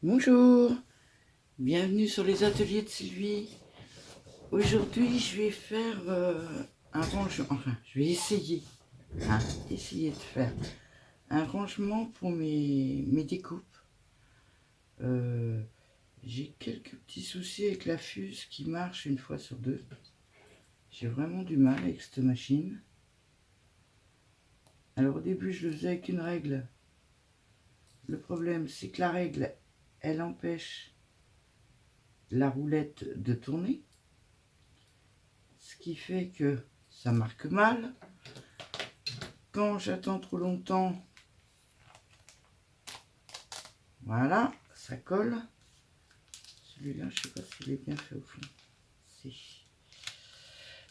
Bonjour, bienvenue sur les ateliers de Sylvie. Aujourd'hui, je vais faire un rangement, enfin, je vais essayer de faire un rangement pour mes découpes. J'ai quelques petits soucis avec la fuse qui marche une fois sur deux. J'ai vraiment du mal avec cette machine. Alors au début, je le faisais avec une règle. Le problème, c'est que la règle, elle empêche la roulette de tourner. Ce qui fait que ça marque mal. Quand j'attends trop longtemps, voilà, ça colle. Celui-là, je sais pas s'il est bien fait au fond. Si.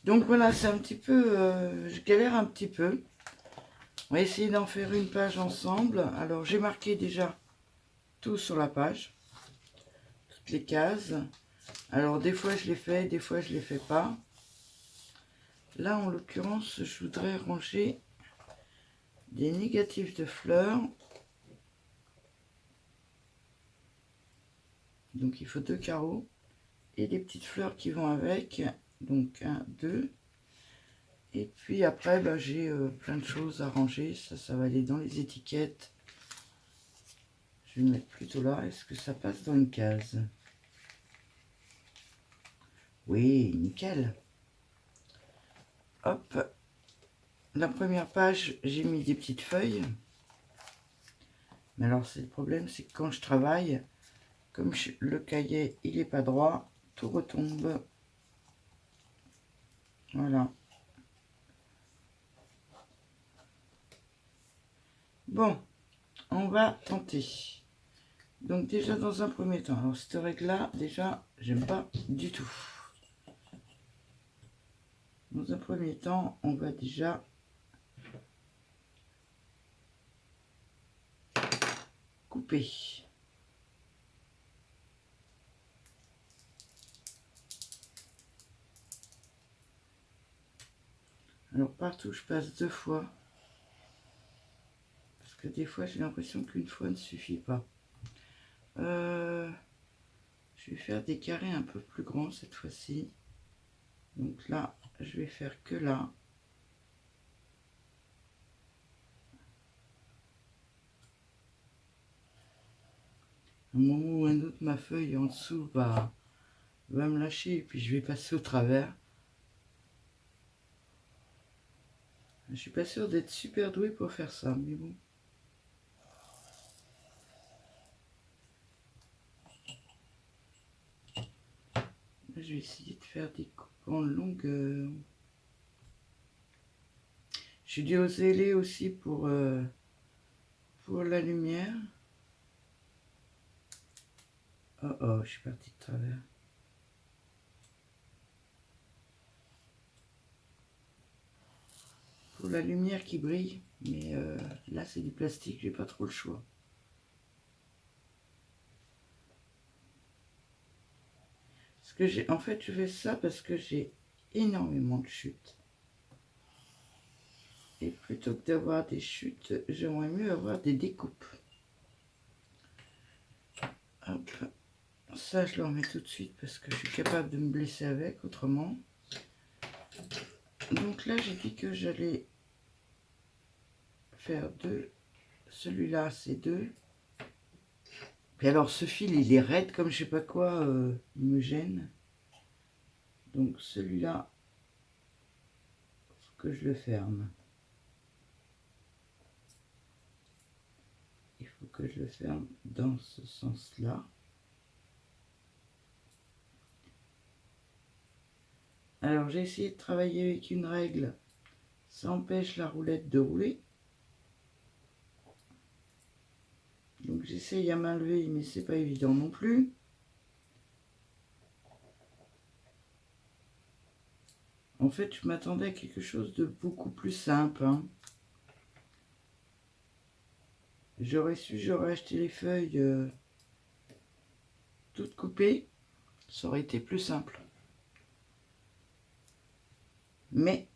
Donc voilà, c'est un petit peu, je galère un petit peu. On va essayer d'en faire une page ensemble. Alors j'ai marqué déjà tout sur la page, toutes les cases. Alors des fois je les fais, des fois je les fais pas. Là en l'occurrence, je voudrais ranger des négatifs de fleurs. Donc il faut 2 carreaux et des petites fleurs qui vont avec. Donc 1, 2. Et puis après, bah, j'ai plein de choses à ranger. Ça va aller dans les étiquettes. Je vais le mettre plutôt là. Est-ce que ça passe dans une case? Oui, nickel. Hop. La première page, j'ai mis des petites feuilles. Mais alors, c'est le problème, c'est que quand je travaille, comme le cahier, il n'est pas droit, tout retombe. Voilà. Bon, on va tenter. Donc déjà, dans un premier temps, alors cette règle-là, déjà, j'aime pas du tout. Dans un premier temps, on va déjà couper. Alors partout, je passe 2 fois. Parce que des fois, j'ai l'impression qu'une fois ne suffit pas. Je vais faire des carrés un peu plus grands cette fois-ci. Donc là, je vais faire que là. À un moment ou un autre, ma feuille en dessous va me lâcher et puis je vais passer au travers. Je suis pas sûre d'être super douée pour faire ça, mais bon. Là, je vais essayer de faire des coupes en longueur. J'ai dû oser aussi pour la lumière. Oh oh, je suis partie de travers. Pour la lumière qui brille, mais là c'est du plastique, j'ai pas trop le choix. Parce que en fait, je fais ça parce que j'ai énormément de chutes. Et plutôt que d'avoir des chutes, j'aimerais mieux avoir des découpes. Hop, ça je le remets tout de suite parce que je suis capable de me blesser avec autrement. Donc là, j'ai dit que j'allais faire 2. Celui-là, c'est 2. Puis alors, ce fil, il est raide comme je sais pas quoi, il me gêne. Donc celui-là, il faut que je le ferme. Il faut que je le ferme dans ce sens-là. Alors, j'ai essayé de travailler avec une règle. Ça empêche la roulette de rouler. Donc, j'essaye à main levée, mais c'est pas évident non plus. En fait, je m'attendais à quelque chose de beaucoup plus simple. Hein. J'aurais acheté les feuilles toutes coupées. Ça aurait été plus simple. Mais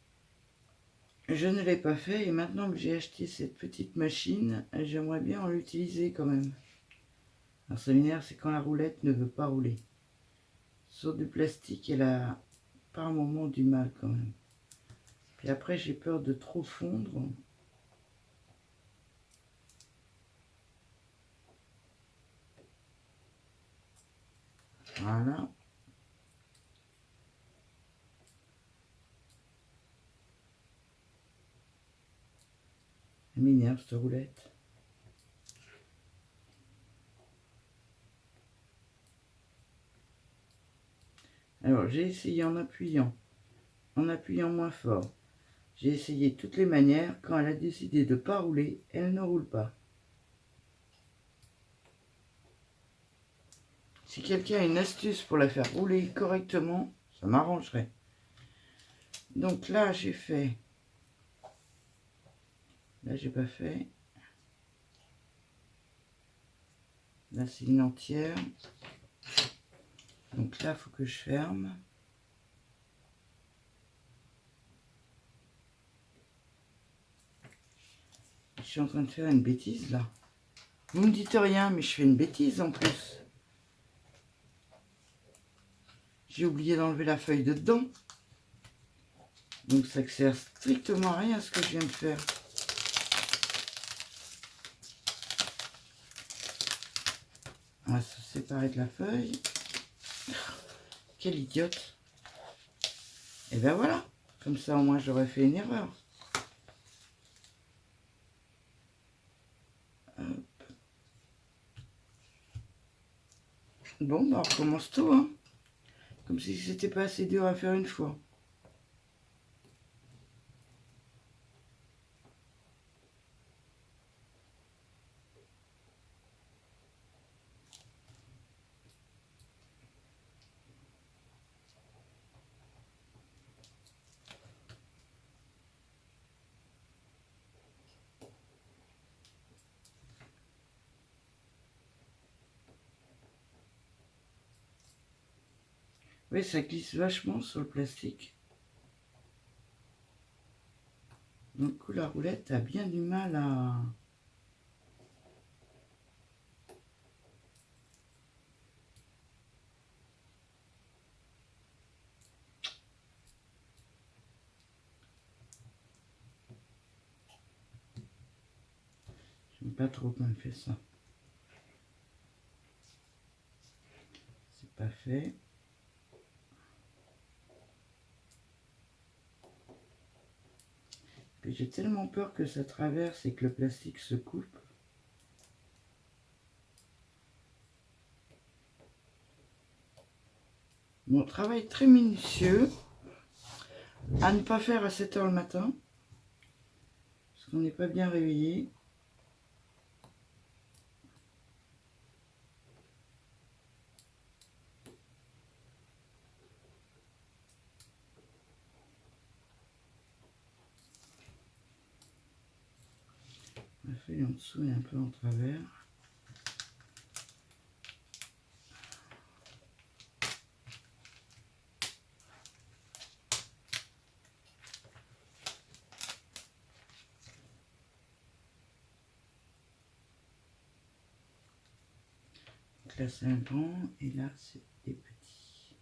je ne l'ai pas fait et maintenant que j'ai acheté cette petite machine, j'aimerais bien en l'utiliser quand même. Alors ça m'énerve, c'est quand la roulette ne veut pas rouler. Sur du plastique, elle a par moment du mal quand même. Puis après, j'ai peur de trop fondre. Voilà. Elle m'énerve cette roulette. Alors j'ai essayé en appuyant moins fort. J'ai essayé toutes les manières. Quand elle a décidé de ne pas rouler, elle ne roule pas. Si quelqu'un a une astuce pour la faire rouler correctement, ça m'arrangerait. Donc là, j'ai fait. Là, j'ai pas fait. Là, c'est une entière. Donc là, il faut que je ferme. Je suis en train de faire une bêtise là. Vous me dites rien, mais je fais une bêtise en plus. J'ai oublié d'enlever la feuille de dedans. Donc ça ne sert strictement à rien ce que je viens de faire. On va se séparer de la feuille. Quelle idiote. Et ben voilà. Comme ça au moins j'aurais fait une erreur. Hop. Bon, bah on recommence tout, hein. Comme si c'était pas assez dur à faire une fois. Oui, ça glisse vachement sur le plastique. Donc, du coup, la roulette a bien du mal à... J'aime pas trop quand elle fait ça. C'est pas fait. Puis j'ai tellement peur que ça traverse et que le plastique se coupe. Bon, travail très minutieux. À ne pas faire à 7 h le matin. Parce qu'on n'est pas bien réveillé. La feuille en dessous est un peu en travers. Donc là c'est un grand et là c'est des petits.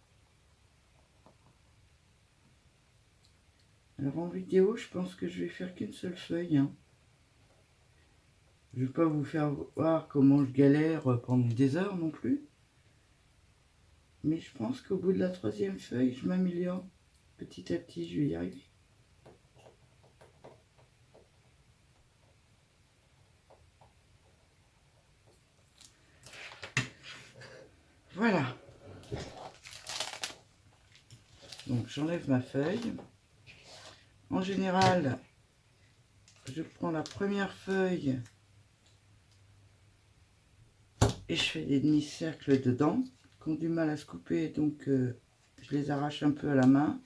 Alors en vidéo, je pense que je vais faire qu'une seule feuille. Hein. Je ne vais pas vous faire voir comment je galère pendant des heures non plus. Mais je pense qu'au bout de la 3e feuille, je m'améliore. Petit à petit, je vais y arriver. Voilà. Donc j'enlève ma feuille. En général, je prends la première feuille et je fais des demi-cercles dedans qui ont du mal à se couper, donc je les arrache un peu à la main.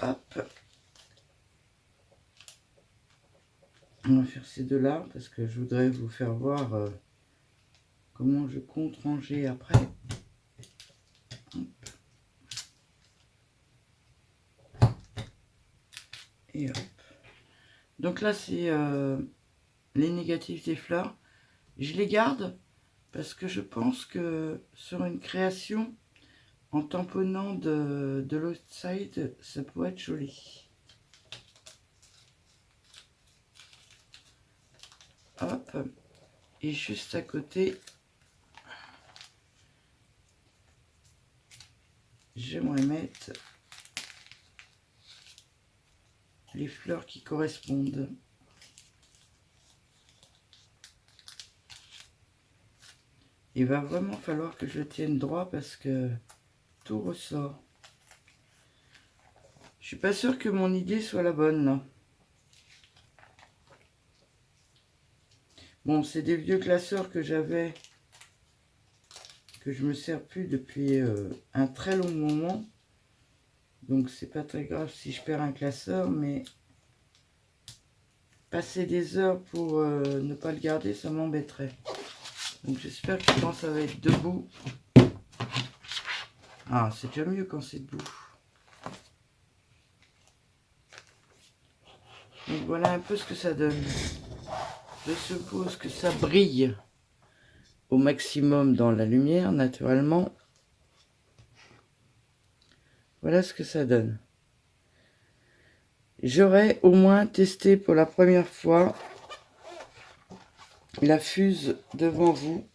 Hop. On va faire ces deux-là parce que je voudrais vous faire voir comment je compte ranger après. Hop. Et hop. Donc là, c'est les négatifs des fleurs. Je les garde parce que je pense que sur une création, en tamponnant de l'autre side, ça pourrait être joli. Hop. Et juste à côté, j'aimerais mettre les fleurs qui correspondent. Il va vraiment falloir que je tienne droit parce que tout ressort. Je suis pas sûre que mon idée soit la bonne là. Bon, c'est des vieux classeurs que j'avais, que je me sers plus depuis un très long moment. Donc c'est pas très grave si je perds un classeur, mais passer des heures pour ne pas le garder, ça m'embêterait. Donc j'espère que quand ça va être debout... Ah, c'est déjà mieux quand c'est debout. Donc voilà un peu ce que ça donne. Je suppose que ça brille au maximum dans la lumière, naturellement. Voilà ce que ça donne. J'aurais au moins testé pour la première fois la fuse devant vous.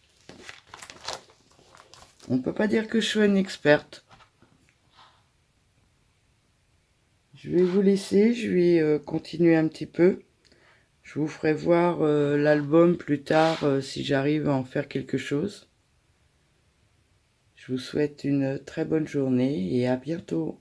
On ne peut pas dire que je sois une experte. Je vais vous laisser, je vais continuer un petit peu. Je vous ferai voir l'album plus tard si j'arrive à en faire quelque chose. Je vous souhaite une très bonne journée et à bientôt.